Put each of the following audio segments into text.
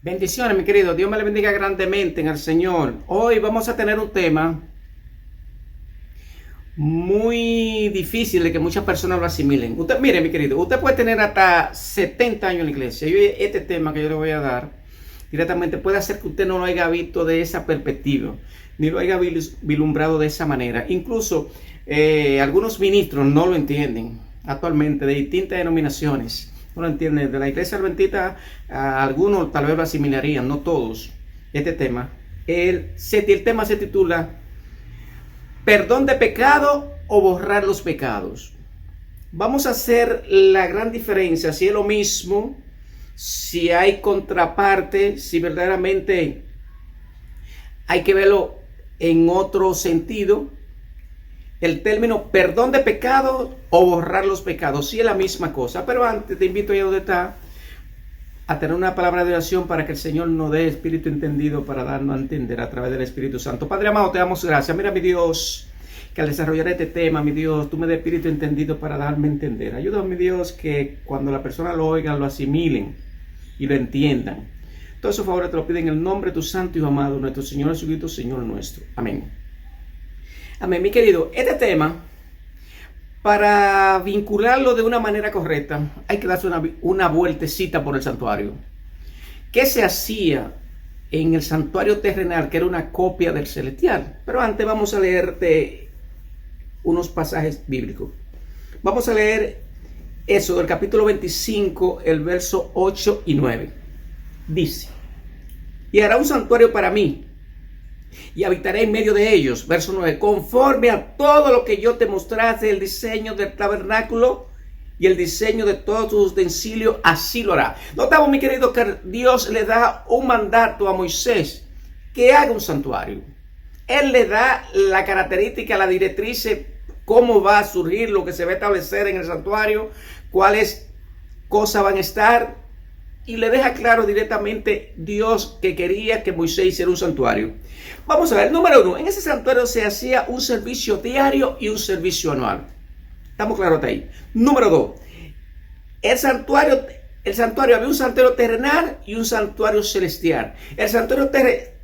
Bendiciones, mi querido. Dios me le bendiga grandemente en el Señor. Hoy vamos a tener un tema muy difícil de que muchas personas lo asimilen. Usted, mire, mi querido, usted puede tener hasta 70 años en la iglesia. Y este tema que yo le voy a dar directamente puede hacer que usted no lo haya visto de esa perspectiva, ni lo haya vislumbrado de esa manera. Incluso algunos ministros no lo entienden actualmente, de distintas denominaciones. No lo entienden. De la iglesia adventista, algunos tal vez lo asimilarían, no todos, este tema. El tema se titula ¿Perdón de pecado o borrar los pecados? Vamos a hacer la gran diferencia, si es lo mismo, si hay contraparte, si verdaderamente hay que verlo en otro sentido. El término perdón de pecado o borrar los pecados, sí es la misma cosa. Pero antes te invito ahí donde está a tener una palabra de oración para que el Señor nos dé espíritu entendido para darnos a entender a través del Espíritu Santo. Padre amado, te damos gracias. Mira, mi Dios, que al desarrollar este tema, mi Dios, tú me des espíritu entendido para darme a entender. Ayúdame, mi Dios, que cuando la persona lo oiga, lo asimilen y lo entiendan. Todos esos favores te lo piden en el nombre de tu santo y amado, nuestro Señor Jesucristo, Señor nuestro. Amén. Amén, mi querido. Este tema, para vincularlo de una manera correcta, hay que darse una vueltecita por el santuario. ¿Qué se hacía en el santuario terrenal, que era una copia del celestial? Pero antes vamos a leerte unos pasajes bíblicos. Vamos a leer eso del capítulo 25, el verso 8 y 9. Dice: y hará un santuario para mí, y habitaré en medio de ellos. Verso 9: conforme a todo lo que yo te mostrase, el diseño del tabernáculo y el diseño de todos sus utensilios, así lo hará. Notamos, mi querido, que Dios le da un mandato a Moisés que haga un santuario. Él le da la característica, la directriz, cómo va a surgir, lo que se va a establecer en el santuario, cuáles cosas van a estar, y le deja claro directamente Dios que quería que Moisés hiciera un santuario. Vamos a ver, número 1, en ese santuario se hacía un servicio diario y un servicio anual. ¿Estamos claros hasta ahí? Número 2, el santuario había un santuario terrenal y un santuario celestial. El santuario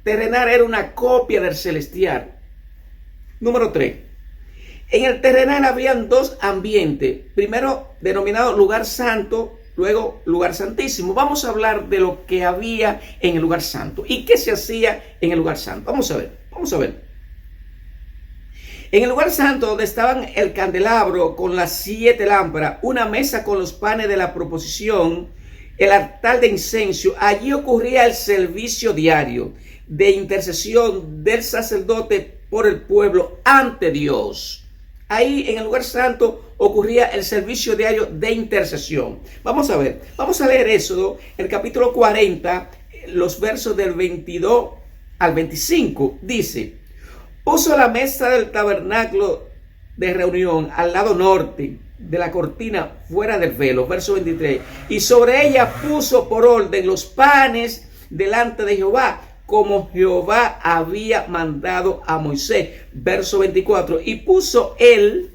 terrenal era una copia del celestial. Número 3, en el terrenal habían dos ambientes, primero denominado lugar santo, luego lugar santísimo. Vamos a hablar de lo que había en el lugar santo y qué se hacía en el lugar santo. Vamos a ver. En el lugar santo, donde estaban el candelabro con las 7 lámparas, una mesa con los panes de la proposición, el altar de incienso, allí ocurría el servicio diario de intercesión del sacerdote por el pueblo ante Dios. Ahí en el lugar santo ocurría el servicio diario de intercesión. Vamos a ver, vamos a leer Éxodo, el capítulo 40, los versos del 22 al 25. Dice: puso la mesa del tabernáculo de reunión al lado norte de la cortina fuera del velo. Verso 23. Y sobre ella puso por orden los panes delante de Jehová, como Jehová había mandado a Moisés. Verso 24. Y puso el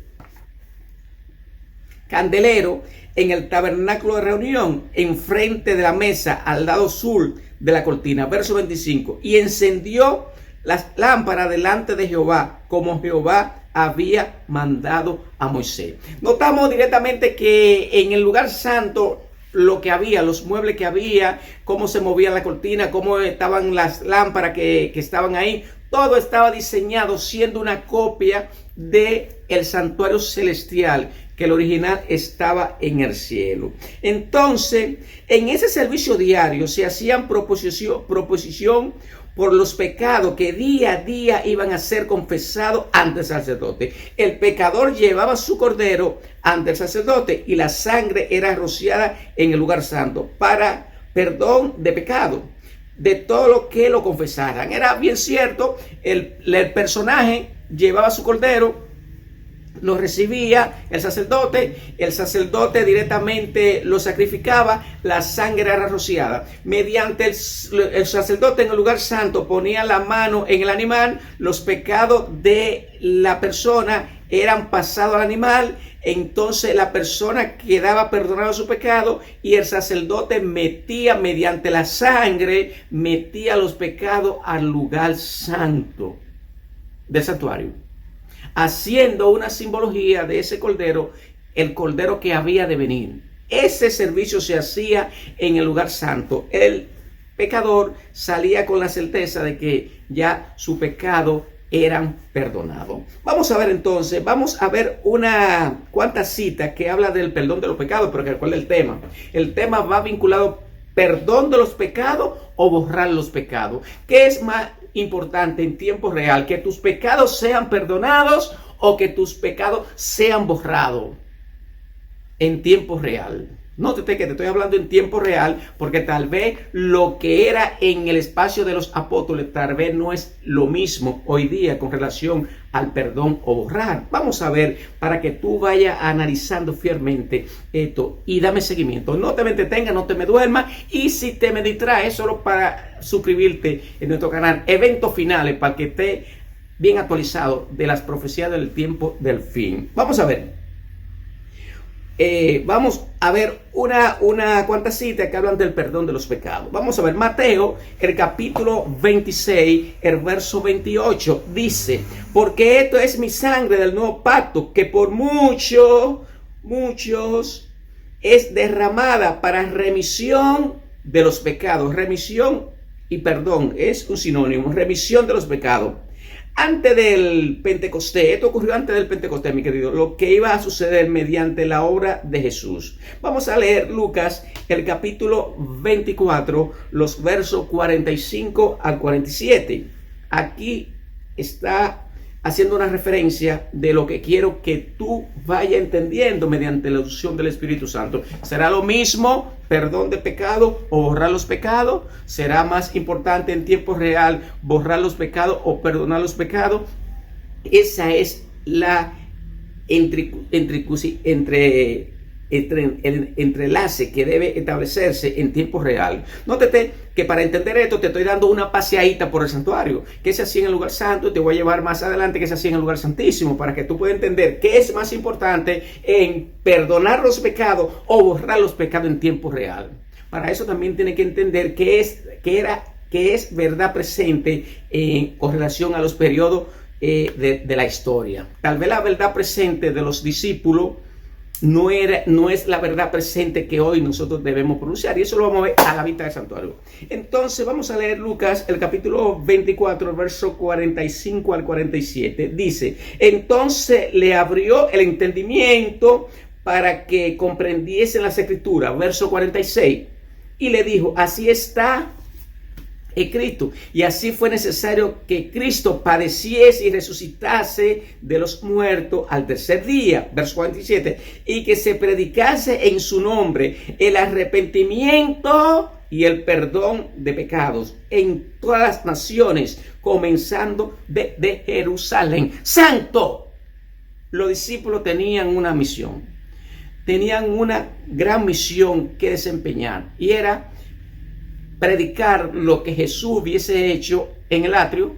candelero en el tabernáculo de reunión, enfrente de la mesa, al lado sur de la cortina. Verso 25. Y encendió las lámparas delante de Jehová, como Jehová había mandado a Moisés. Notamos directamente que en el lugar santo, lo que había, los muebles que había, cómo se movía la cortina, cómo estaban las lámparas que estaban ahí, todo estaba diseñado siendo una copia de el santuario celestial, que el original estaba en el cielo. Entonces, en ese servicio diario se hacían proposición por los pecados que día a día iban a ser confesados ante el sacerdote. El pecador llevaba su cordero ante el sacerdote y la sangre era rociada en el lugar santo para perdón de pecado de todo lo que lo confesaran. Era bien cierto, el personaje llevaba su cordero, lo recibía el sacerdote directamente lo sacrificaba, la sangre era rociada. Mediante el sacerdote en el lugar santo ponía la mano en el animal, los pecados de la persona eran pasados al animal, entonces la persona quedaba perdonada su pecado y el sacerdote metía mediante la sangre, metía los pecados al lugar santo del santuario, haciendo una simbología de ese cordero, el cordero que había de venir. Ese servicio se hacía en el lugar santo. El pecador salía con la certeza de que ya su pecado eran perdonados. Vamos a ver entonces, vamos a ver una cuantas citas que habla del perdón de los pecados, pero que recuerda el tema. El tema va vinculado perdón de los pecados o borrar los pecados. ¿Qué es más importante en tiempo real? ¿Que tus pecados sean perdonados o que tus pecados sean borrados en tiempo real? Nótate que te estoy hablando en tiempo real, porque tal vez lo que era en el espacio de los apóstoles tal vez no es lo mismo hoy día con relación al perdón o borrar. Vamos a ver para que tú vayas analizando fielmente esto y dame seguimiento. No te me entretengas, no te me duermas, y si te me distraes, solo para suscribirte en nuestro canal Eventos Finales, para que estés bien actualizado de las profecías del tiempo del fin. Vamos a ver. Vamos a ver una cuantas citas que hablan del perdón de los pecados. Vamos a ver Mateo, el capítulo 26, el verso 28. Dice: porque esto es mi sangre del nuevo pacto, que por muchos es derramada para remisión de los pecados. Remisión y perdón es un sinónimo. Remisión de los pecados. Antes del Pentecostés, esto ocurrió antes del Pentecostés, mi querido, lo que iba a suceder mediante la obra de Jesús. Vamos a leer Lucas, el capítulo 24, los versos 45 al 47. Aquí está haciendo una referencia de lo que quiero que tú vayas entendiendo mediante la unción del Espíritu Santo. ¿Será lo mismo perdón de pecado o borrar los pecados? ¿Será más importante en tiempo real borrar los pecados o perdonar los pecados? Esa es la entrelace que debe establecerse en tiempo real. Nótate que para entender esto te estoy dando una paseadita por el santuario, que se hacía en el lugar santo, y te voy a llevar más adelante que se hacía en el lugar santísimo, para que tú puedas entender qué es más importante en perdonar los pecados o borrar los pecados en tiempo real. Para eso también tiene que entender qué es verdad presente con relación a los periodos de la historia. Tal vez la verdad presente de los discípulos no es la verdad presente que hoy nosotros debemos pronunciar, y eso lo vamos a ver a la vista del santuario. Entonces vamos a leer Lucas, el capítulo 24, verso 45 al 47. Dice: entonces le abrió el entendimiento para que comprendiesen las escrituras. Verso 46. Y le dijo: así está Cristo, y así fue necesario que Cristo padeciese y resucitase de los muertos al tercer día. Verso 47. Y que se predicase en su nombre el arrepentimiento y el perdón de pecados en todas las naciones, comenzando de Jerusalén. ¡Santo! Los discípulos tenían una misión, tenían una gran misión que desempeñar, y era predicar lo que Jesús hubiese hecho en el atrio,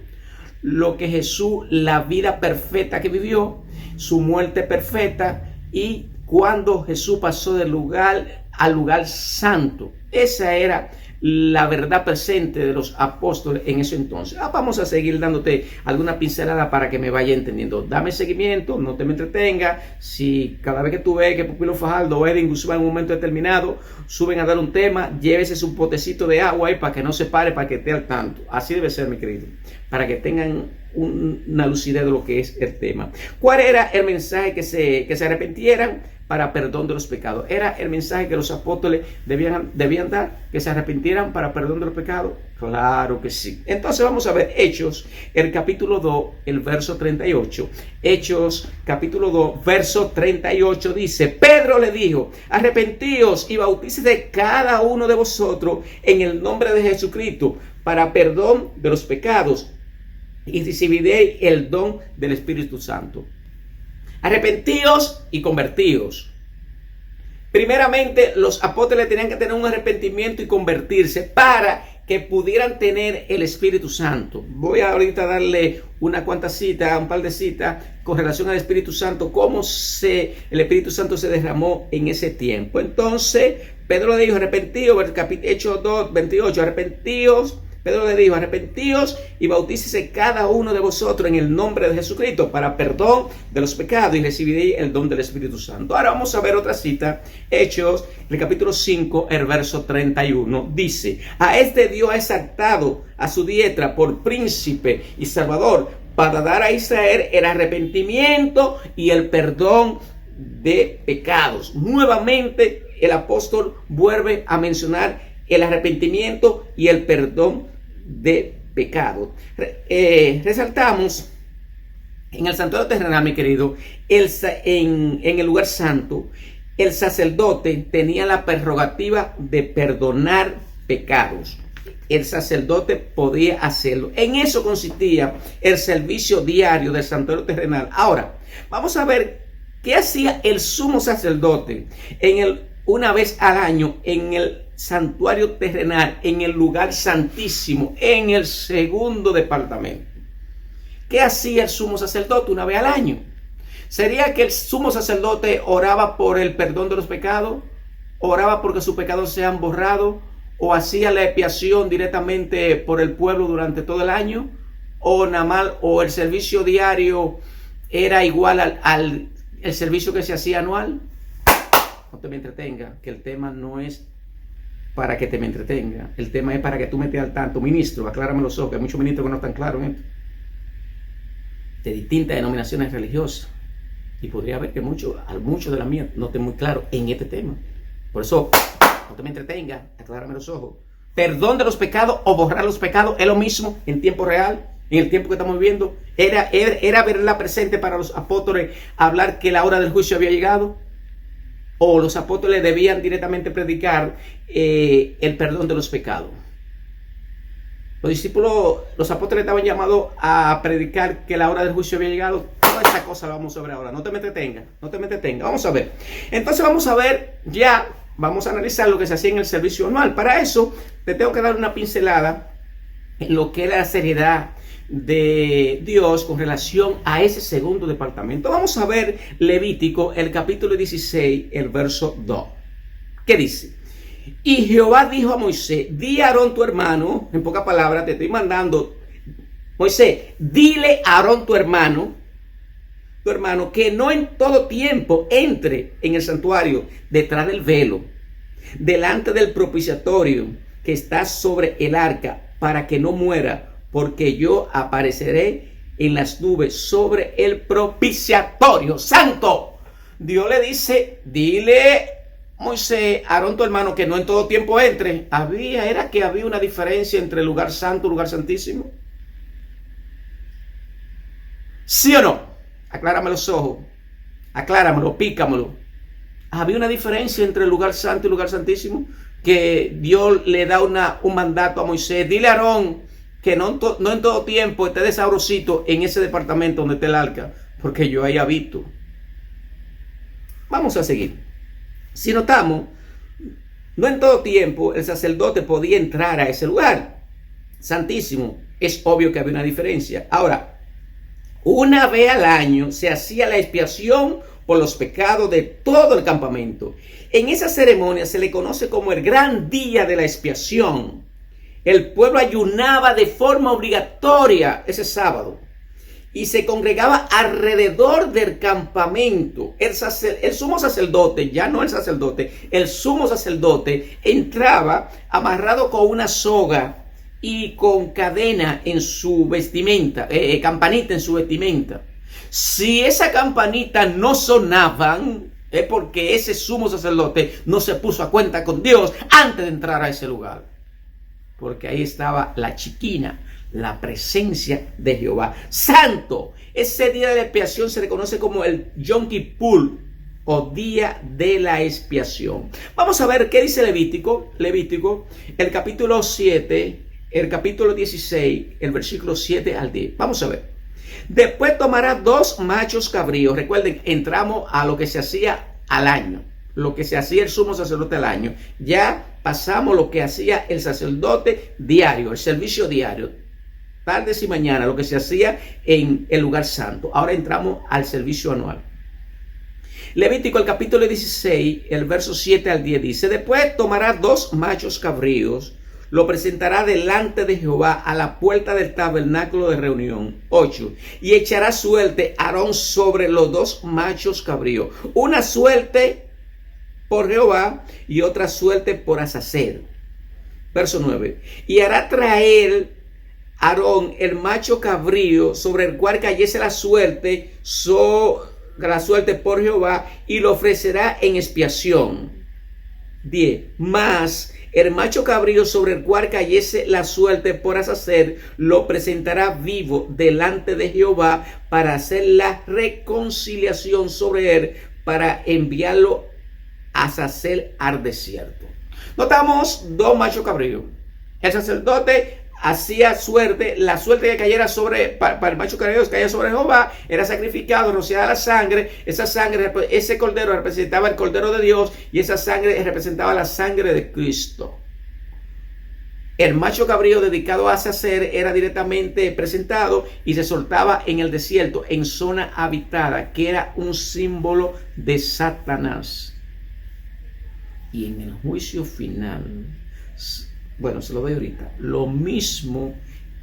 lo que Jesús, la vida perfecta que vivió, su muerte perfecta, y cuando Jesús pasó del lugar al lugar santo. Esa era la verdad presente de los apóstoles en ese entonces. Vamos a seguir dándote alguna pincelada para que me vaya entendiendo. Dame seguimiento, no te me entretengas. Si cada vez que tú ves que Pupilo Fajardo o Edwin Guzmán en un momento determinado suben a dar un tema, llévese su potecito de agua ahí para que no se pare, para que esté al tanto. Así debe ser, mi querido, para que tengan una lucidez de lo que es el tema. ¿Cuál era el mensaje? Que se arrepintieran para perdón de los pecados. ¿Era el mensaje que los apóstoles debían dar? ¿Que se arrepintieran para perdón de los pecados? Claro que sí. Entonces vamos a ver Hechos, el capítulo 2, el verso 38. Hechos, capítulo 2, verso 38 dice: Pedro le dijo: arrepentíos y bautícese cada uno de vosotros en el nombre de Jesucristo para perdón de los pecados, y recibiréis el don del Espíritu Santo. Arrepentíos y convertíos. Primeramente, los apóstoles tenían que tener un arrepentimiento y convertirse para que pudieran tener el Espíritu Santo. Voy a ahorita darle una cuantas citas, un par de citas con relación al Espíritu Santo, cómo el Espíritu Santo se derramó en ese tiempo. Entonces, Pedro le dijo, arrepentíos, Hechos 2, 28, arrepentíos. Pedro le dijo, arrepentíos y bautícese cada uno de vosotros en el nombre de Jesucristo para perdón de los pecados y recibiréis el don del Espíritu Santo. Ahora vamos a ver otra cita, Hechos, el capítulo 5, el verso 31. Dice, a este Dios ha exaltado a su diestra por príncipe y salvador para dar a Israel el arrepentimiento y el perdón de pecados. Nuevamente el apóstol vuelve a mencionar el arrepentimiento y el perdón de pecado. Resaltamos en el santuario terrenal, mi querido, en el lugar santo, el sacerdote tenía la prerrogativa de perdonar pecados. El sacerdote podía hacerlo. En eso consistía el servicio diario del santuario terrenal. Ahora, vamos a ver qué hacía el sumo sacerdote una vez al año en el santuario terrenal, en el lugar santísimo, en el segundo departamento. ¿Qué hacía el sumo sacerdote una vez al año? ¿Sería que el sumo sacerdote oraba por el perdón de los pecados? ¿Oraba porque sus pecados sean borrados? ¿O hacía la expiación directamente por el pueblo durante todo el año? ¿O nada más, o el servicio diario era igual al servicio que se hacía anual? No te me entretenga, que el tema no es para que te me entretenga. El tema es para que tú me estés al tanto. Ministro, aclárame los ojos, que hay muchos ministros que no están claros en esto. De distintas denominaciones religiosas. Y podría haber que muchos de las mías no estén muy claros en este tema. Por eso, no te me entretenga, aclárame los ojos. Perdón de los pecados o borrar los pecados es lo mismo en tiempo real, en el tiempo que estamos viviendo. Era verla presente para los apóstoles hablar que la hora del juicio había llegado. O los apóstoles debían directamente predicar el perdón de los pecados. Los apóstoles estaban llamados a predicar que la hora del juicio había llegado. Toda esa cosa la vamos a ver ahora. No te me entretenga. Vamos a ver. Entonces vamos a analizar lo que se hacía en el servicio anual. Para eso te tengo que dar una pincelada en lo que era la seriedad de Dios con relación a ese segundo departamento. Vamos a ver Levítico, el capítulo 16, el verso 2. ¿Qué dice? Y Jehová dijo a Moisés, di a Aarón tu hermano, en pocas palabras te estoy mandando, Moisés, dile a Aarón tu hermano, que no en todo tiempo entre en el santuario detrás del velo, delante del propiciatorio que está sobre el arca, para que no muera, porque yo apareceré en las nubes sobre el propiciatorio santo. Dios le dice, dile Moisés, Aarón tu hermano, que no en todo tiempo entre. Era que había una diferencia entre el lugar santo y el lugar santísimo. ¿Sí o no? Aclárame los ojos, acláramelo, pícamelo. Había una diferencia entre el lugar santo y el lugar santísimo, que Dios le da un mandato a Moisés. Dile a Aarón que no en todo tiempo esté de sabrosito en ese departamento donde está el arca, porque yo ahí habito. Vamos a seguir. Si notamos, no en todo tiempo el sacerdote podía entrar a ese lugar santísimo. Es obvio que había una diferencia. Ahora, una vez al año se hacía la expiación por los pecados de todo el campamento. En esa ceremonia se le conoce como el gran día de la expiación. El pueblo ayunaba de forma obligatoria ese sábado y se congregaba alrededor del campamento. El sumo sacerdote, ya no el sacerdote, el sumo sacerdote entraba amarrado con una soga y con cadena en su vestimenta, campanita en su vestimenta. Si esa campanita no sonaban, es porque ese sumo sacerdote no se puso a cuenta con Dios antes de entrar a ese lugar. Porque ahí estaba la chiquina, la presencia de Jehová. Santo. Ese día de la expiación se le conoce como el Yom Kippur o día de la expiación. Vamos a ver qué dice Levítico, el capítulo 7, el capítulo 16, el versículo 7 al 10. Vamos a ver. Después tomará 2 machos cabríos. Recuerden, entramos a lo que se hacía al año. Lo que se hacía el sumo sacerdote al año. Ya pasamos lo que hacía el sacerdote diario, el servicio diario, tardes y mañana, lo que se hacía en el lugar santo. Ahora entramos al servicio anual. Levítico, el capítulo 16, el verso 7 al 10 dice: después tomará 2 machos cabríos, lo presentará delante de Jehová a la puerta del tabernáculo de reunión. 8. Y echará suerte Aarón sobre los 2 machos cabríos, una suerte por Jehová y otra suerte por Azazel. Verso 9. Y hará traer Aarón el macho cabrío sobre el cual cayese la suerte por Jehová, y lo ofrecerá en expiación. 10. Mas el macho cabrío sobre el cual cayese la suerte por Azazel lo presentará vivo delante de Jehová para hacer la reconciliación sobre él, para enviarlo a Azazel al desierto. Notamos 2 machos cabríos. El sacerdote hacía suerte, la suerte que cayera para el macho cabrío que cayera sobre Jehová, era sacrificado, rociada la sangre. Esa sangre, ese cordero representaba el cordero de Dios, y esa sangre representaba la sangre de Cristo. El macho cabrío dedicado a Azazel era directamente presentado y se soltaba en el desierto, en zona habitada, que era un símbolo de Satanás. Y en el juicio final, bueno, se lo doy ahorita, lo mismo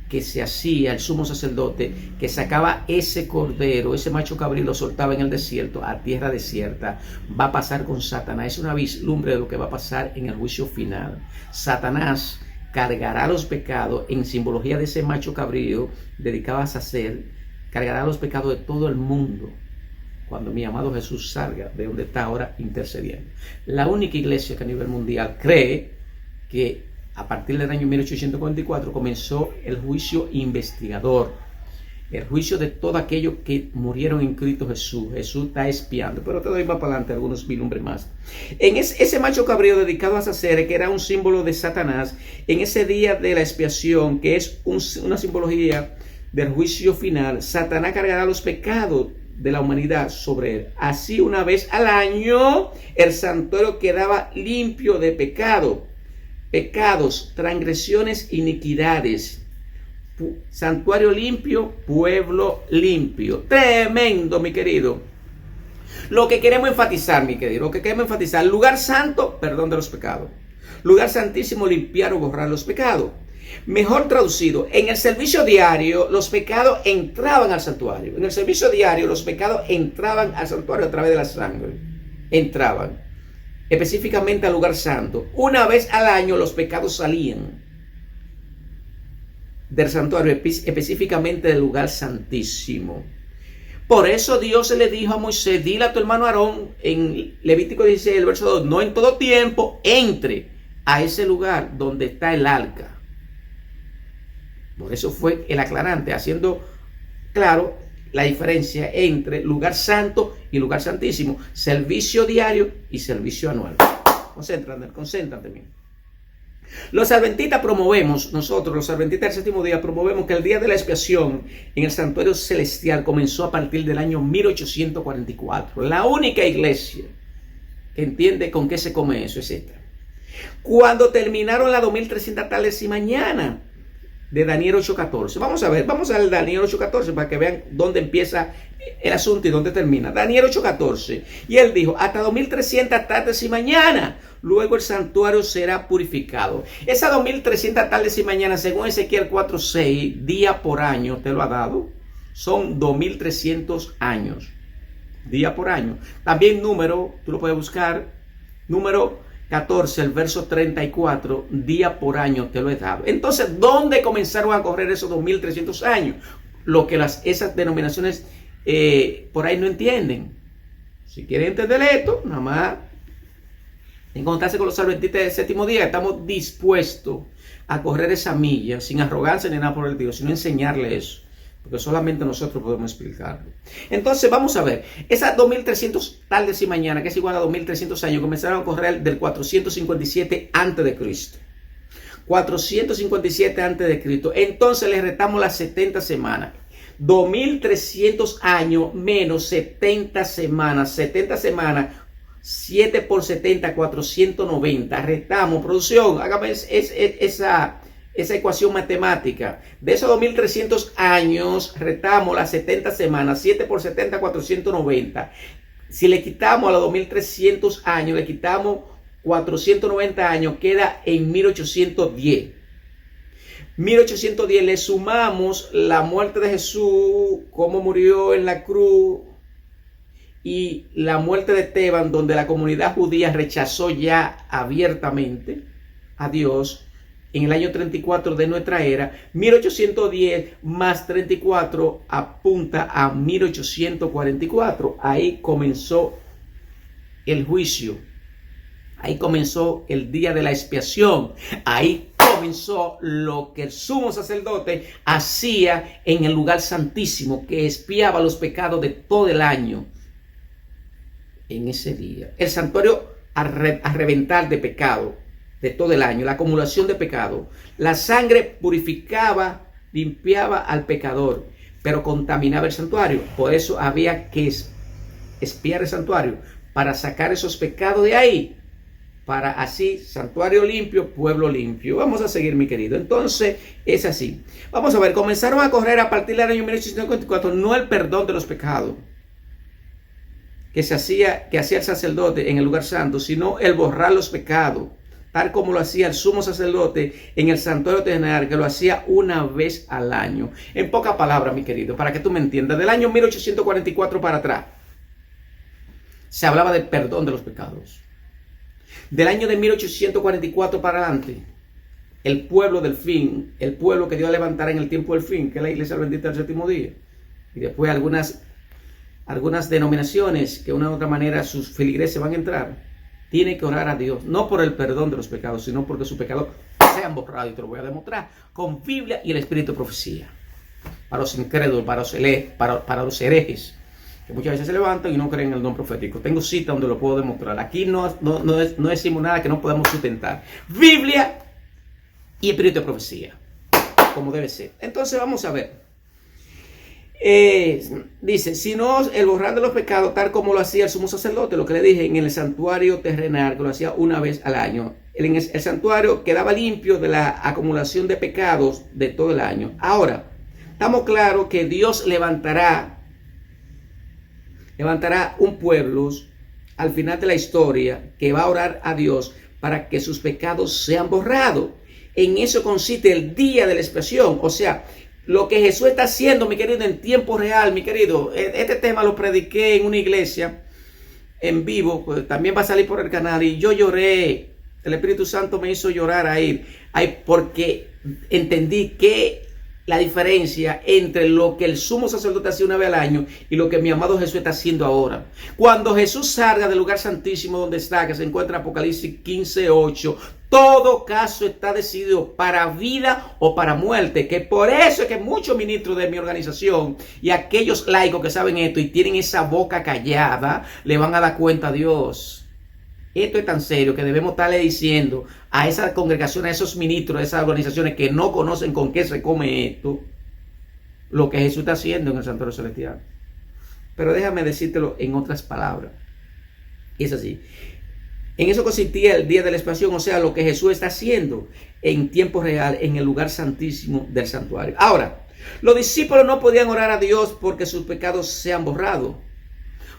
que se hacía el sumo sacerdote, que sacaba ese cordero, ese macho cabrío, lo soltaba en el desierto, a tierra desierta, va a pasar con Satanás. Es una vislumbre de lo que va a pasar en el juicio final. Satanás cargará los pecados, en simbología de ese macho cabrío dedicado a Azazel, cargará los pecados de todo el mundo cuando mi amado Jesús salga de donde está ahora intercediendo. La única iglesia que a nivel mundial cree que a partir del año 1844 comenzó el juicio investigador, el juicio de todos aquellos que murieron en Cristo Jesús. Jesús está espiando, pero te doy más para adelante algunos vislumbres más. En ese macho cabrío dedicado a Azazel, que era un símbolo de Satanás, en ese día de la expiación, que es una simbología del juicio final, Satanás cargará los pecados de la humanidad sobre él. Así, una vez al año, el santuario quedaba limpio de pecados, transgresiones, iniquidades. Santuario limpio, pueblo limpio. Tremendo, mi querido. Lo que queremos enfatizar, mi querido, lugar santo, perdón de los pecados. Lugar santísimo, limpiar o borrar los pecados. Mejor traducido, en el servicio diario los pecados entraban al santuario. En el servicio diario los pecados entraban al santuario a través de la sangre. Entraban específicamente al lugar santo. Una vez al año los pecados salían del santuario, específicamente del lugar santísimo. Por eso Dios le dijo a Moisés: dile a tu hermano Aarón, en Levítico 16, el verso 2, no en todo tiempo entre a ese lugar donde está el arca. Por eso fue el aclarante, haciendo claro la diferencia entre lugar santo y lugar santísimo, servicio diario y servicio anual. Concéntrate bien. Los adventistas promovemos, nosotros los adventistas del séptimo día, promovemos que el día de la expiación en el santuario celestial comenzó a partir del año 1844. La única iglesia que entiende con qué se come eso es esta. Cuando terminaron las 2300 tardes y mañanas de Daniel 8:14. Vamos al Daniel 8:14 para que vean dónde empieza el asunto y dónde termina. Daniel 8:14. Y él dijo: hasta 2300 tardes y mañana, luego el santuario será purificado. Esas 2300 tardes y mañana, según Ezequiel 4:6, día por año te lo ha dado. Son 2300 años. Día por año. También número, tú lo puedes buscar, número 14, el verso 34, día por año te lo he dado. Entonces, ¿dónde comenzaron a correr esos 2300 años? Lo que esas denominaciones por ahí no entienden. Si quieren entender esto, nada más encontrarse con los adventistas del séptimo día. Estamos dispuestos a correr esa milla sin arrogancia ni nada por el estilo, sino enseñarle eso, porque solamente nosotros podemos explicarlo. Entonces vamos a ver, esas 2300 tardes y mañana, que es igual a 2300 años, comenzaron a correr del 457 a.C. 457 a.C. Entonces le restamos las 70 semanas. 2300 años menos 70 semanas. 70 semanas 7 por 70, 490. Retamos, producción, hágame esa ecuación matemática. De esos 2300 años, retamos las 70 semanas, 7 por 70, 490. Si le quitamos a los 2300 años, le quitamos 490 años, queda en 1810. 1810 le sumamos la muerte de Jesús, cómo murió en la cruz, y la muerte de Esteban, donde la comunidad judía rechazó ya abiertamente a Dios en el año 34 de nuestra era. 1810 más 34 apunta a 1844. Ahí comenzó el juicio. Ahí comenzó el día de la expiación. Ahí comenzó lo que el sumo sacerdote hacía en el lugar santísimo, que expiaba los pecados de todo el año. En ese día, el santuario a reventar de pecado de todo el año, la acumulación de pecado. La sangre purificaba, limpiaba al pecador, pero contaminaba el santuario. Por eso había que expiar el santuario, para sacar esos pecados de ahí, para así, santuario limpio, pueblo limpio. Vamos a seguir, mi querido. Entonces, es así. Vamos a ver, comenzaron a correr a partir del año 1854, no el perdón de los pecados que hacía el sacerdote en el lugar santo, sino el borrar los pecados, tal como lo hacía el sumo sacerdote en el santuario terrenal, que lo hacía una vez al año. En pocas palabras, mi querido, para que tú me entiendas, del año 1844 para atrás, se hablaba del perdón de los pecados. Del año de 1844 para adelante, el pueblo del fin, el pueblo que Dios levantará en el tiempo del fin, que es la iglesia bendita del séptimo día, y después algunas denominaciones que de una u otra manera sus feligreses van a entrar, tiene que orar a Dios, no por el perdón de los pecados, sino porque sus pecados sean borrados. Y te lo voy a demostrar con Biblia y el espíritu de profecía. Para los incrédulos, para los herejes, que muchas veces se levantan y no creen en el don profético. Tengo cita donde lo puedo demostrar. Aquí no decimos nada que no podamos sustentar. Biblia y espíritu de profecía, como debe ser. Entonces vamos a ver. Dice, si no el borrar de los pecados, tal como lo hacía el sumo sacerdote, lo que le dije, en el santuario terrenal, que lo hacía una vez al año. El santuario quedaba limpio de la acumulación de pecados de todo el año. Ahora, estamos claros que Dios levantará un pueblo al final de la historia que va a orar a Dios para que sus pecados sean borrados. En eso consiste el día de la expiación, o sea, lo que Jesús está haciendo, mi querido, en tiempo real, mi querido. Este tema lo prediqué en una iglesia en vivo, pues también va a salir por el canal, y yo lloré. El Espíritu Santo me hizo llorar ahí, porque entendí que la diferencia entre lo que el sumo sacerdote hacía una vez al año y lo que mi amado Jesús está haciendo ahora. Cuando Jesús salga del lugar santísimo donde está, que se encuentra en Apocalipsis 15:8, todo caso está decidido para vida o para muerte. Que por eso es que muchos ministros de mi organización y aquellos laicos que saben esto y tienen esa boca callada, le van a dar cuenta a Dios. Esto es tan serio que debemos estarle diciendo a esas congregaciones, a esos ministros, a esas organizaciones que no conocen con qué se come esto, lo que Jesús está haciendo en el santuario celestial. Pero déjame decírtelo en otras palabras. Es así. En eso consistía el día de la expiación, o sea, lo que Jesús está haciendo en tiempo real en el lugar santísimo del santuario. Ahora, los discípulos no podían orar a Dios porque sus pecados se han borrado.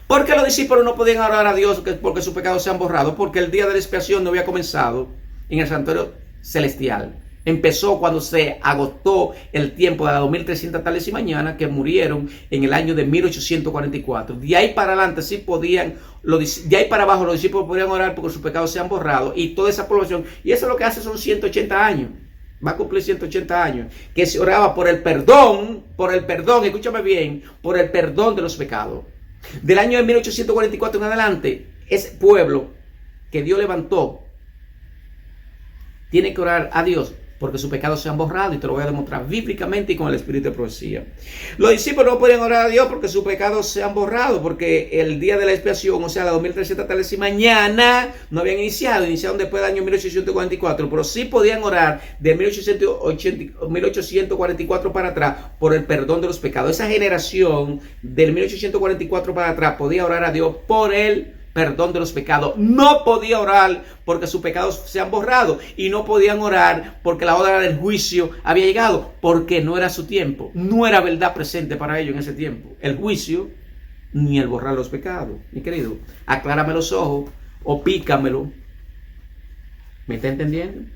¿Por qué los discípulos no podían orar a Dios porque sus pecados se han borrado? Porque el día de la expiación no había comenzado en el santuario celestial. Empezó cuando se agotó el tiempo de las 2300 tardes y mañanas que murieron en el año de 1844. De ahí para adelante sí podían, de ahí para abajo los discípulos podían orar porque sus pecados se han borrado, y toda esa población, y eso lo que hace son 180 años. Va a cumplir 180 años, que se oraba por el perdón, escúchame bien, por el perdón de los pecados. Del año de 1844 en adelante, ese pueblo que Dios levantó tiene que orar a Dios porque sus pecados se han borrado, y te lo voy a demostrar bíblicamente y con el espíritu de profecía. Los discípulos no podían orar a Dios porque sus pecados se han borrado, porque el día de la expiación, o sea, las 2300 tardes y mañana, no habían iniciaron después del año 1844, pero sí podían orar de 1844 para atrás por el perdón de los pecados. Esa generación del 1844 para atrás podía orar a Dios por el perdón de los pecados. No podía orar porque sus pecados se han borrado. Y no podían orar porque la hora del juicio había llegado. Porque no era su tiempo. No era verdad presente para ellos en ese tiempo. El juicio ni el borrar los pecados. Mi querido, aclárame los ojos o pícamelo. ¿Me está entendiendo?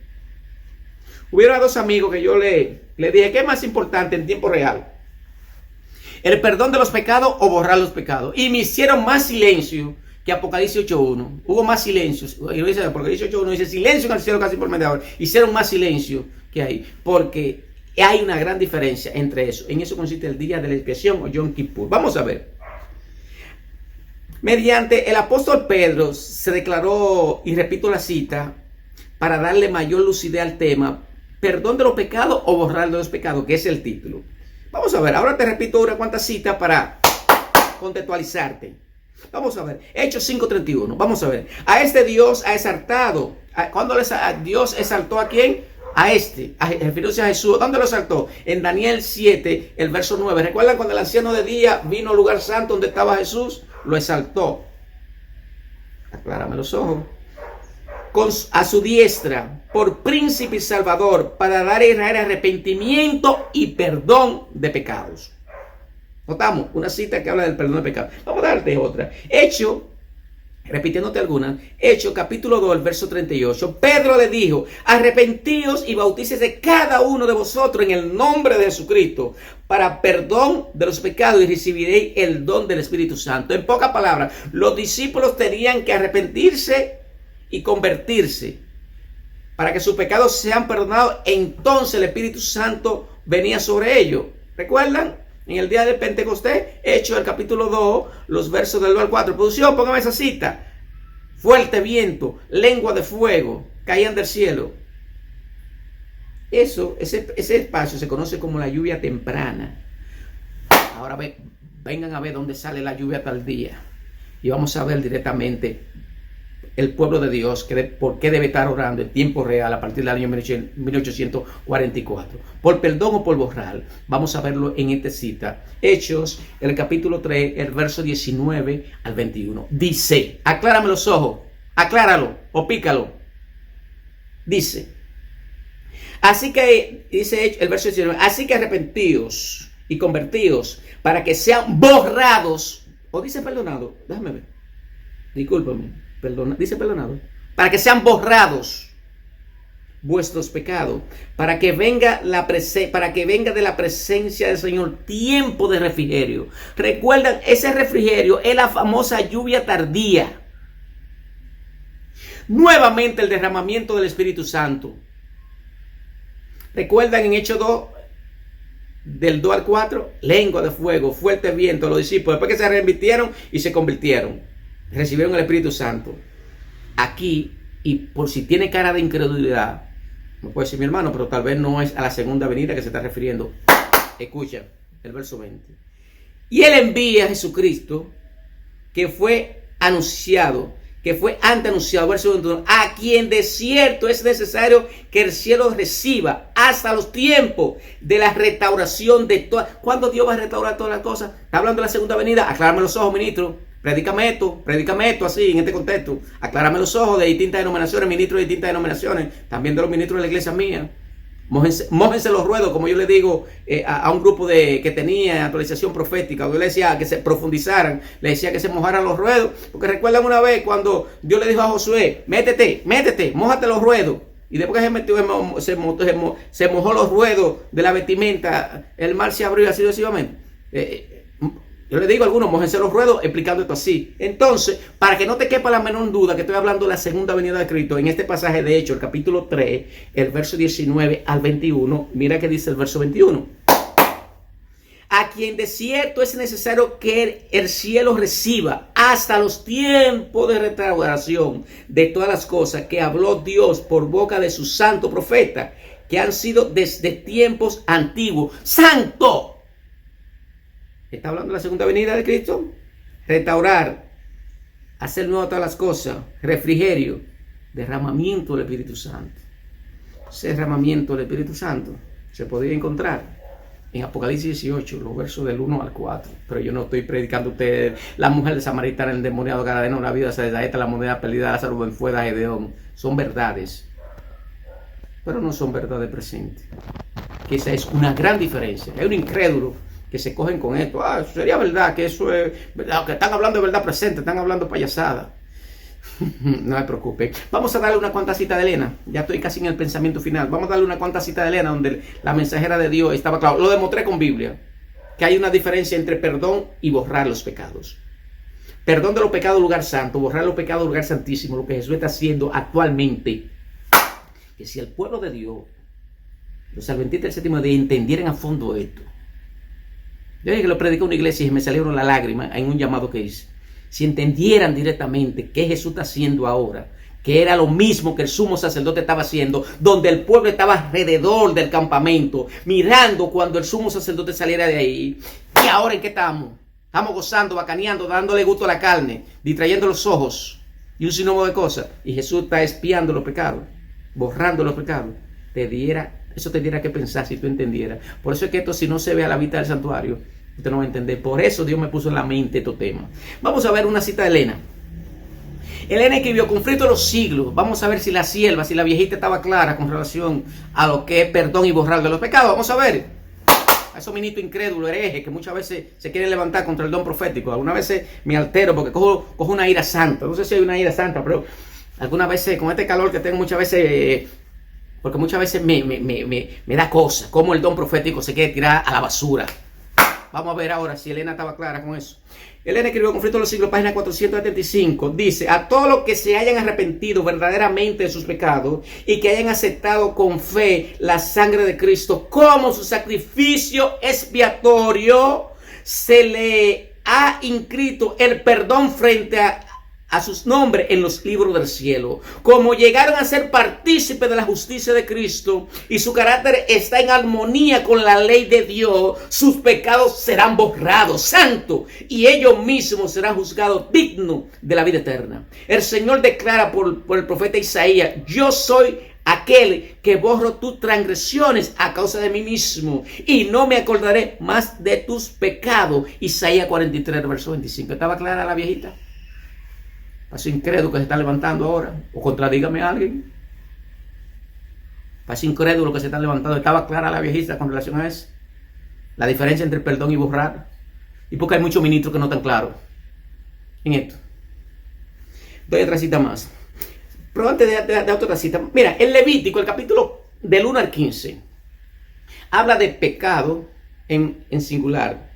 Hubieron dos amigos que yo le dije, ¿qué es más importante en tiempo real? ¿El perdón de los pecados o borrar los pecados? Y me hicieron más silencio que Apocalipsis 8.1. Hubo más silencio. Y lo dice Apocalipsis 8.1, dice silencio en el cielo casi por media hora. Hicieron más silencio que ahí. Porque hay una gran diferencia entre eso. En eso consiste el día de la expiación o Yom Kippur. Vamos a ver. Mediante el apóstol Pedro se declaró, y repito la cita, para darle mayor lucidez al tema, perdón de los pecados o borrar de los pecados, que es el título. Vamos a ver, ahora te repito una cuantas citas para contextualizarte. Vamos a ver, Hechos 5.31, vamos a ver. A este Dios ha exaltado. ¿Cuándo Dios exaltó a quién? A este, refiriéndose a Jesús. ¿Dónde lo exaltó? En Daniel 7, el verso 9. ¿Recuerdan cuando el anciano de día vino al lugar santo donde estaba Jesús? Lo exaltó. Aclárame los ojos. A su diestra, por príncipe y salvador, para dar a Israel arrepentimiento y perdón de pecados. Notamos una cita que habla del perdón de pecados. Vamos a darte otra. Hecho, repitiéndote algunas, Hecho capítulo 2, el verso 38. Pedro le dijo, arrepentíos y bautícese cada uno de vosotros en el nombre de Jesucristo para perdón de los pecados y recibiréis el don del Espíritu Santo. En pocas palabras, los discípulos tenían que arrepentirse y convertirse para que sus pecados sean perdonados. Entonces el Espíritu Santo venía sobre ellos. ¿Recuerdan? En el día del Pentecostés, Hechos el capítulo 2, los versos del 2 al 4. Producción, póngame esa cita. Fuerte viento, lengua de fuego, caían del cielo. Ese espacio se conoce como la lluvia temprana. Ahora vengan a ver dónde sale la lluvia tardía. Y vamos a ver directamente el pueblo de Dios, por qué debe estar orando en tiempo real a partir del año 1844. ¿Por perdón o por borrar? Vamos a verlo en esta cita. Hechos, el capítulo 3, el verso 19 al 21. Dice, aclárame los ojos, acláralo o pícalo. Dice, así que, dice el verso 19, así que arrepentíos y convertíos para que sean borrados, o dice perdonado, déjame ver, discúlpame. Dice perdonado, para que sean borrados vuestros pecados, para que venga de la presencia del Señor tiempo de refrigerio. Recuerdan, ese refrigerio es la famosa lluvia tardía. Nuevamente el derramamiento del Espíritu Santo. Recuerdan en Hechos 2, del 2 al 4, lengua de fuego, fuerte viento, los discípulos, después que se arrepintieron y se convirtieron, recibieron el Espíritu Santo. Aquí, y por si tiene cara de incredulidad, no puede decir mi hermano, pero tal vez no es a la segunda venida que se está refiriendo. Escucha el verso 20. Y él envía a Jesucristo, que fue anunciado, que fue antes anunciado, verso 21, a quien de cierto es necesario que el cielo reciba hasta los tiempos de la restauración de todas. ¿Cuándo Dios va a restaurar todas las cosas? ¿Está hablando de la segunda venida? Aclárame los ojos, ministro. Predícame esto así, en este contexto. Aclárame los ojos de distintas denominaciones, ministros de distintas denominaciones, también de los ministros de la iglesia mía. Mójense los ruedos, como yo le digo a un grupo que tenía actualización profética. Yo le decía que se profundizaran, le decía que se mojaran los ruedos. Porque recuerdan una vez cuando Dios le dijo a Josué, métete, mójate los ruedos. Y después que se mojó los ruedos de la vestimenta, el mar se abrió así sucesivamente. Yo le digo a algunos, mójense los ruedos, explicando esto así. Entonces, para que no te quepa la menor duda que estoy hablando de la segunda venida de Cristo, en este pasaje de Hechos, el capítulo 3, el verso 19 al 21, mira que dice el verso 21. A quien de cierto es necesario que el cielo reciba hasta los tiempos de restauración de todas las cosas que habló Dios por boca de su santo profeta, que han sido desde tiempos antiguos. ¡Santo! Está hablando de la segunda venida de Cristo. Restaurar, hacer nuevas todas las cosas, refrigerio, derramamiento del Espíritu Santo. Ese derramamiento del Espíritu Santo se podría encontrar en Apocalipsis 18, los versos del 1 al 4. Pero yo no estoy predicando a ustedes la mujer de Samaritana, el endemoniado Gadareno, la vida se desata, la moneda perdida, Lázaro en fuera, Gedeón. Son verdades, pero no son verdades presentes. Que esa es una gran diferencia. Hay un incrédulo que se cogen con esto. Sería verdad que eso es verdad, que están hablando de verdad presente, están hablando payasada. No me preocupe. Vamos a darle una cuanta cita de Elena. Ya estoy casi en el pensamiento final. Vamos a darle una cuanta cita de Elena donde la mensajera de Dios estaba claro. Lo demostré con Biblia. Que hay una diferencia entre perdón y borrar los pecados. Perdón de los pecados lugar santo, borrar los pecados lugar santísimo. Lo que Jesús está haciendo actualmente. Que si el pueblo de Dios, los adventistas del séptimo día, entendieran a fondo esto. Yo dije que lo predicé en una iglesia y me salieron las lágrimas en un llamado que hice. Si entendieran directamente qué Jesús está haciendo ahora, que era lo mismo que el sumo sacerdote estaba haciendo, donde el pueblo estaba alrededor del campamento, mirando cuando el sumo sacerdote saliera de ahí. ¿Y ahora en qué estamos? Estamos gozando, bacaneando, dándole gusto a la carne, distrayendo los ojos y un sinnúmero de cosas. Y Jesús está expiando los pecados, borrando los pecados. Eso te diera que pensar si tú entendieras. Por eso es que esto, si no se ve a la vista del santuario, usted no va a entender. Por eso Dios me puso en la mente estos temas. Vamos a ver una cita de Elena. Elena escribió: conflicto de los siglos. Vamos a ver si la sierva, si la viejita estaba clara con relación a lo que es perdón y borrar de los pecados. Vamos a ver. A esos ministros incrédulos, herejes, que muchas veces se quieren levantar contra el don profético. Algunas veces me altero porque cojo una ira santa. No sé si hay una ira santa, pero algunas veces con este calor que tengo muchas veces... porque muchas veces me da cosa. Como el don profético se quiere tirar a la basura. Vamos a ver ahora si Elena estaba clara con eso. Elena escribió Conflicto de los Siglos, página 475. Dice: a todos los que se hayan arrepentido verdaderamente de sus pecados y que hayan aceptado con fe la sangre de Cristo como su sacrificio expiatorio, se le ha inscrito el perdón frente a sus nombres en los libros del cielo. Como llegaron a ser partícipes de la justicia de Cristo y su carácter está en armonía con la ley de Dios, sus pecados serán borrados, santo, y ellos mismos serán juzgados dignos de la vida eterna. El Señor declara por el profeta Isaías: yo soy aquel que borro tus transgresiones a causa de mí mismo y no me acordaré más de tus pecados. Isaías 43, verso 25. ¿Estaba clara la viejita? Para incrédulo que se está levantando ahora, o contradígame a alguien. Para incrédulo que se está levantando, estaba clara la viejita con relación a eso. La diferencia entre perdón y borrar. Y porque hay muchos ministros que no están claros en esto. Doy otra cita más. Pero antes de otra cita, mira, el Levítico, el capítulo del 1 al 15, habla de pecado en singular.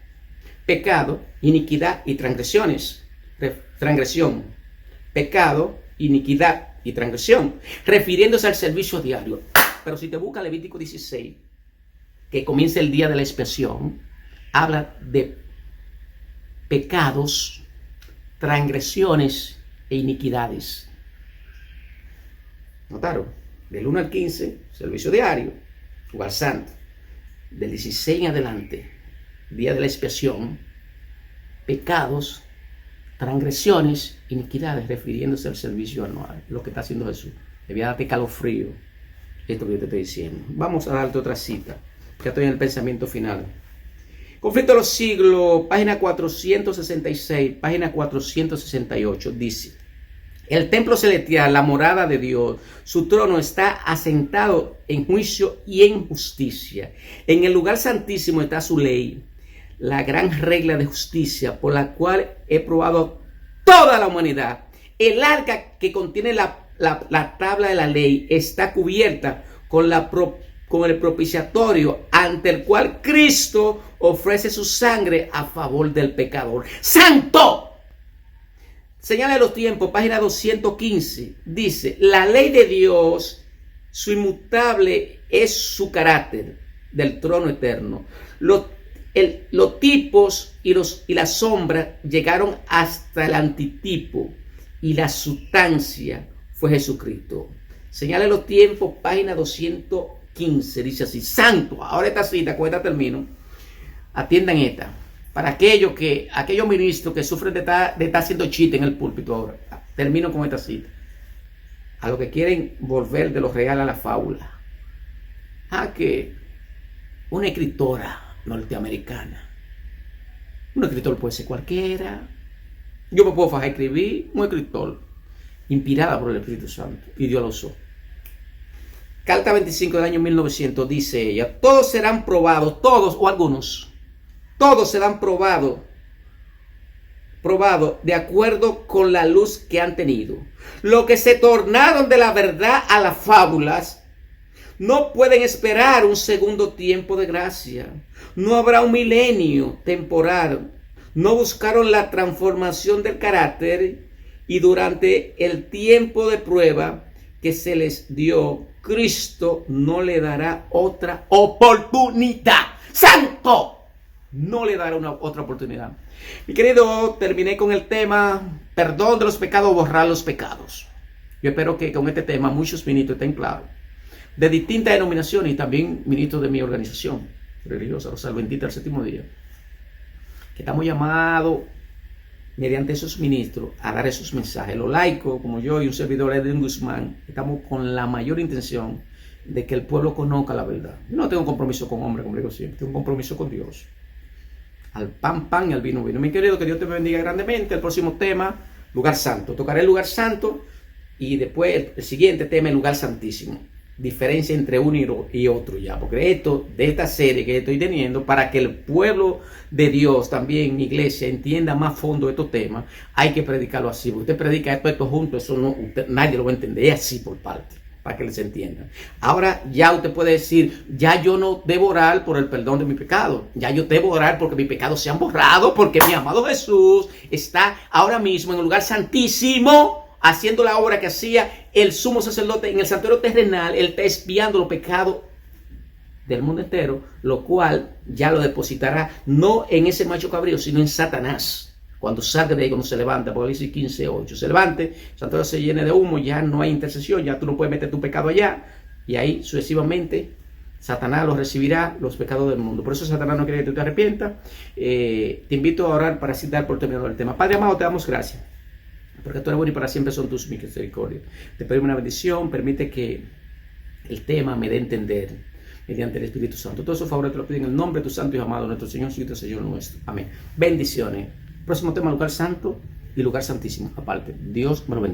Pecado, iniquidad y transgresiones. Transgresión. Pecado, iniquidad y transgresión, refiriéndose al servicio diario. Pero si te busca Levítico 16, que comienza el día de la expiación, habla de pecados, transgresiones e iniquidades. ¿Notaron? Del 1 al 15, servicio diario, lugar santo. Del 16 en adelante, día de la expiación, pecados, transgresiones, iniquidades, refiriéndose al servicio anual, lo que está haciendo Jesús. Debía darte calofrío, esto que yo te estoy diciendo. Vamos a darte otra cita, ya estoy en el pensamiento final. Conflicto de los Siglos, página 466, página 468, dice: el templo celestial, la morada de Dios, su trono está asentado en juicio y en justicia. En el lugar santísimo está su ley, la gran regla de justicia por la cual he probado toda la humanidad. El arca que contiene la tabla de la ley está cubierta con el propiciatorio ante el cual Cristo ofrece su sangre a favor del pecador. ¡Santo! Señala de los tiempos, página 215, dice: la ley de Dios, su inmutable es su carácter del trono eterno. Los tipos y las sombras llegaron hasta el antitipo y la sustancia fue Jesucristo. Señala los tiempos, página 215, dice así: santo. Ahora esta cita, con esta termino. Atiendan esta. Para aquellos ministros que sufren de estar haciendo chiste en el púlpito ahora. Termino con esta cita. A los que quieren volver de lo real a la fábula. Que una escritora norteamericana. Un escritor puede ser cualquiera. Yo me puedo fajar a escribir un escritor inspirada por el Espíritu Santo, y Dios lo usó. Carta 25 del año 1900 dice ella: todos serán probados, todos o algunos, todos serán probados de acuerdo con la luz que han tenido. Los que se tornaron de la verdad a las fábulas no pueden esperar un segundo tiempo de gracia. No habrá un milenio temporal. No buscaron la transformación del carácter, y durante el tiempo de prueba que se les dio, Cristo no le dará otra oportunidad. ¡Santo! No le dará otra oportunidad. Mi querido, terminé con el tema perdón de los pecados, borrar los pecados. Yo espero que con este tema muchos ministros estén claros, de distintas denominaciones, y también ministros de mi organización religiosa, los adventistas del séptimo día, que estamos llamados mediante esos ministros a dar esos mensajes. Los laicos, como yo y un servidor, Edwin Guzmán, estamos con la mayor intención de que el pueblo conozca la verdad. Yo no tengo un compromiso con hombres, como digo siempre, tengo un compromiso con Dios. Al pan, pan, y al vino, vino. Mi querido, que Dios te bendiga grandemente. El próximo tema, lugar santo. Tocaré el lugar santo, y después el siguiente tema, el lugar santísimo. Diferencia entre uno y otro ya, porque esto, de esta serie que estoy teniendo, para que el pueblo de Dios, también mi iglesia, entienda más fondo estos temas, hay que predicarlo así. Porque usted predica esto junto, eso no, nadie lo va a entender, es así por parte, para que les entiendan. Ahora ya usted puede decir: ya yo no debo orar por el perdón de mi pecado, ya yo debo orar porque mis pecados se han borrado, porque mi amado Jesús está ahora mismo en el lugar santísimo, haciendo la obra que hacía el sumo sacerdote en el santuario terrenal. Él está expiando los pecados del mundo entero, lo cual ya lo depositará no en ese macho cabrío, sino en Satanás. Cuando salga de ahí, cuando se levanta, Apocalipsis 15:8, se levante, el santuario se llene de humo, ya no hay intercesión, ya tú no puedes meter tu pecado allá, y ahí sucesivamente Satanás los recibirá, los pecados del mundo. Por eso Satanás no quiere que tú te arrepientas. Te invito a orar para así dar por terminado el tema. Padre amado, te damos gracias, porque tú eres bueno y para siempre son tus misericordias. Te pedimos una bendición, permite que el tema me dé a entender mediante el Espíritu Santo. Todos esos favores te lo pido en el nombre de tu santo y amado, nuestro Señor y Señor nuestro. Amén. Bendiciones. Próximo tema, lugar santo y lugar santísimo. Aparte, Dios me lo bendiga.